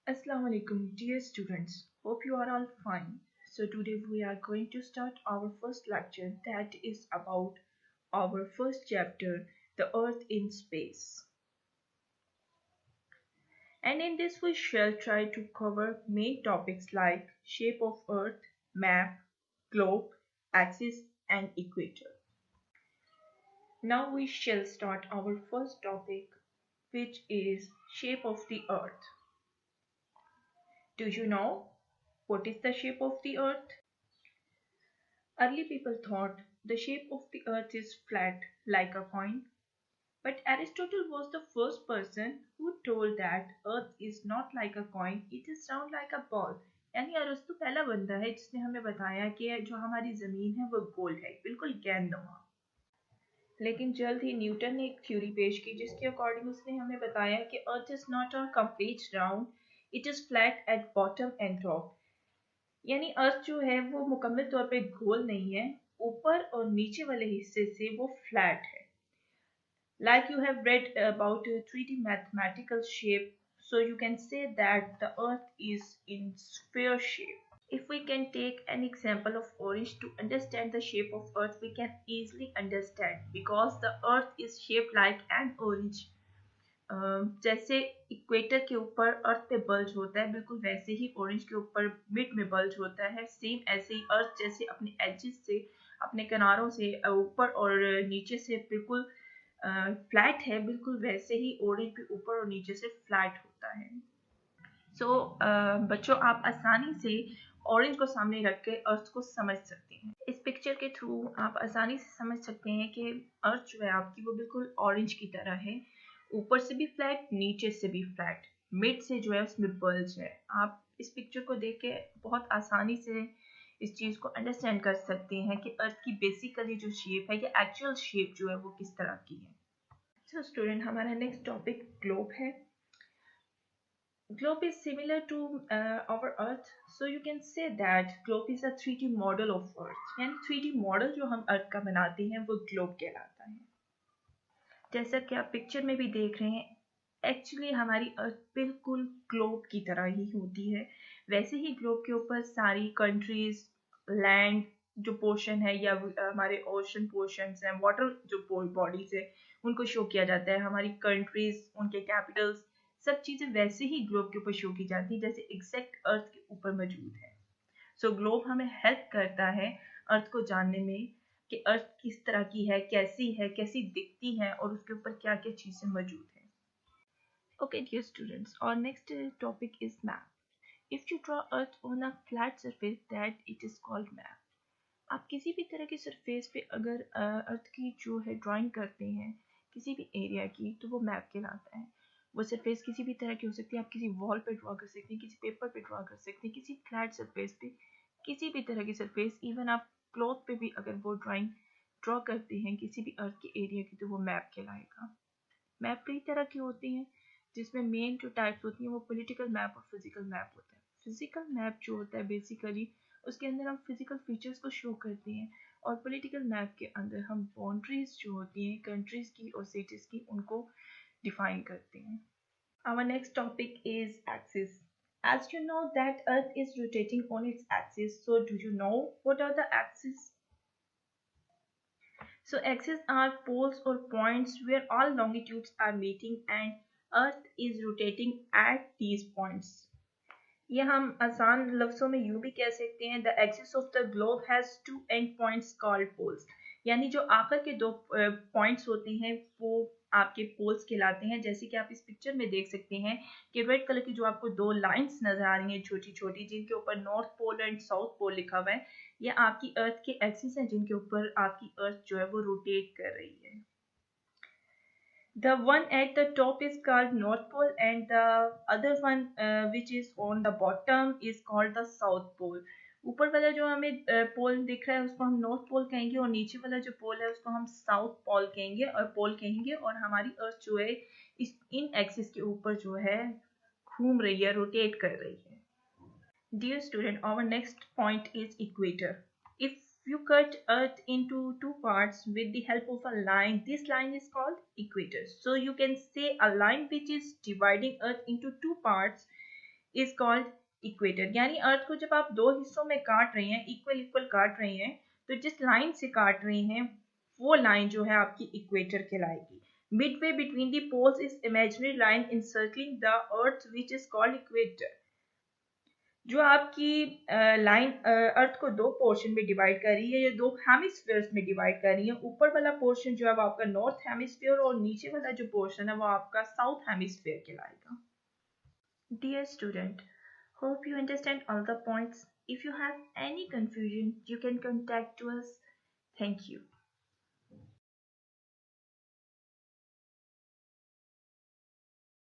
Assalamu alaikum, dear students. Hope you are all fine. So today we are going to start our first lecture that is about our first chapter, the Earth in Space. And in this we shall try to cover main topics like shape of Earth, map, globe, axis and equator. Now we shall start our first topic, which is shape of the Earth. Do you know what is the shape of the Earth? Early people thought the shape of the earth is flat like a coin, but Aristotle was the first person who told that earth is not like a coin, it is round like a ball. यानी अरस्तु पहला बंदा है जिसने हमें बताया कि जो हमारी जमीन है वो गोल है, बिल्कुल गेंदनुमा। लेकिन जल्द ही न्यूटन ने एक थ्योरी पेश की जिसके अकॉर्डिंग उसने हमें बताया कि earth is not a complete round, it is flat at bottom and top. यानी अर्थ जो है वो मुकम्मल तौर पे गोल नहीं है, ऊपर और नीचे वाले हिस्से से वो फ्लैट है। Like you have read about 3D mathematical shape, so you can say that the earth is in sphere shape. If we can take an example of orange to understand the shape of earth, we can easily understand because the earth is shaped like an orange. जैसे equator के ऊपर अर्थ पे bulge होता है, बिल्कुल वैसे ही orange के ऊपर मिड में बल्ज होता है। सेम ऐसे ही अर्थ जैसे अपने एजेस से, अपने किनारों से ऊपर और नीचे से बिल्कुल फ्लैट है, बिल्कुल वैसे ही ऑरेंज भी ऊपर और नीचे से फ्लैट होता है। बच्चों, आप आसानी से ऑरेंज को सामने रख के अर्थ को समझ सकते हैं। इस पिक्चर के थ्रू आप आसानी से समझ सकते हैं कि अर्थ जो है आपकी वो बिल्कुल ऑरेंज की तरह है, ऊपर से भी फ्लैट, नीचे से भी फ्लैट, मिड से जो है उसमें बल्ज है। आप इस पिक्चर को देख के बहुत आसानी से इस चीज को अंडरस्टैंड कर सकते हैं कि अर्थ की बेसिकली जो शेप है या एक्चुअल शेप जो है वो किस तरह की है। सो स्टूडेंट, हमारा नेक्स्ट टॉपिक ग्लोब है। Globe is similar to our Earth, so you can say that globe is a 3D model of Earth. यानी 3D मॉडल जो हम अर्थ का बनाते हैं वो ग्लोब कहलाता है। जैसा कि आप पिक्चर में भी देख रहे हैं, एक्चुअली हमारी अर्थ बिल्कुल ग्लोब की तरह ही होती है। वैसे ही ग्लोब के ऊपर सारी कंट्रीज, लैंड जो पोर्शन है या हमारे ओशन पोर्शंस हैं, वाटर जो बॉडीज है, उनको शो किया जाता है। हमारी कंट्रीज, उनके कैपिटल्स, सब चीजें वैसे ही ग्लोब के ऊपर शो की जाती है जैसे एग्जैक्ट अर्थ के ऊपर मौजूद है। सो ग्लोब हमें हेल्प करता है अर्थ को जानने में कि अर्थ किस तरह की है, कैसी दिखती है और उसके ऊपर क्या क्या चीजें मौजूद है। ओके डियर स्टूडेंट्स, और next topic is map. If you draw earth on a flat surface that it is called map. आप किसी भी तरह की सरफेस पे अगर अर्थ की जो है ड्राइंग करते हैं किसी भी एरिया की, तो वो मैप कहलाता है। वो सरफेस किसी भी तरह की हो सकती है, आप किसी वॉल पे ड्रॉ कर सकते हैं, किसी पेपर पे ड्रॉ कर सकते हैं, किसी फ्लैट सरफेस पे, किसी भी तरह की सरफेस, इवन आप क्लॉथ पे भी अगर वो ड्राइंग ड्रॉ करते हैं किसी भी अर्थ के एरिया की, तो वो मैप कहलाएगा। मैप कई तरह की होती हैं, जिसमें मेन जो टाइप्स होती हैं वो पॉलिटिकल मैप और फिजिकल मैप होता है। फिजिकल मैप जो होता है बेसिकली उसके अंदर हम फिजिकल फीचर्स को शो करते हैं, और पॉलिटिकल मैप के अंदर हम बाउंड्रीज जो होती हैं कंट्रीज की और सिटीज की, उनको डिफाइन करते हैं। Our next topic is axis. As you know that Earth is rotating on its axis, so do you know what are the axes? So axes are poles or points where all longitudes are meeting and Earth is rotating at these points. ये हम आसान लफ्जों में यूं भी कह सकते हैं, the axis of the globe has two end points called poles. यानी जो आखिर के दो पॉइंट्स होते हैं वो आपके पोल्स कहलाते हैं। जैसे कि आप इस पिक्चर में देख सकते हैं कि रेड कलर की जो आपको दो लाइंस नजर आ रही हैं छोटी छोटी, जिनके ऊपर north pole and south pole लिखा हुआ है, ये आपकी अर्थ के एक्सिस हैं जिनके ऊपर आपकी अर्थ जो है वो रोटेट कर रही है। The one at the top is called North Pole and the other one which is on the bottom is called the South Pole. ऊपर वाला जो हमें पोल दिख रहा है उसको हम नॉर्थ पोल कहेंगे, और नीचे वाला जो पोल है उसको हम साउथ पोल कहेंगे, और हमारी अर्थ जो है इस इन एक्सिस के ऊपर जो है घूम रही है, रोटेट कर रही है। Dear student, our next point is equator. If you cut Earth into two parts with the help of a line, this line is called equator. So you can say a line which is dividing Earth into two parts is called equator. यानी अर्थ को जब आप दो हिस्सों में काट रहे हैं, इक्वल इक्वल काट रहे हैं, तो जिस लाइन से काट रहे हैं वो लाइन जो है आपकी इक्वेटर कहलाएगी। Midway between the poles is imaginary line encircling the earth which is called equator. जो आपकी लाइन अर्थ को दो पोर्शन में डिवाइड कर रही है, या दो हेमिस्फीयर्स में डिवाइड कर रही है। ऊपर वाला पोर्शन जो है वो आपका नॉर्थ हेमिस्फीयर और नीचे वाला जो पोर्शन है वो आपका साउथ हेमिस्फीयर कहलाएगा। Dear student, hope you understand all the points. If you have any confusion, you can contact us. Thank you.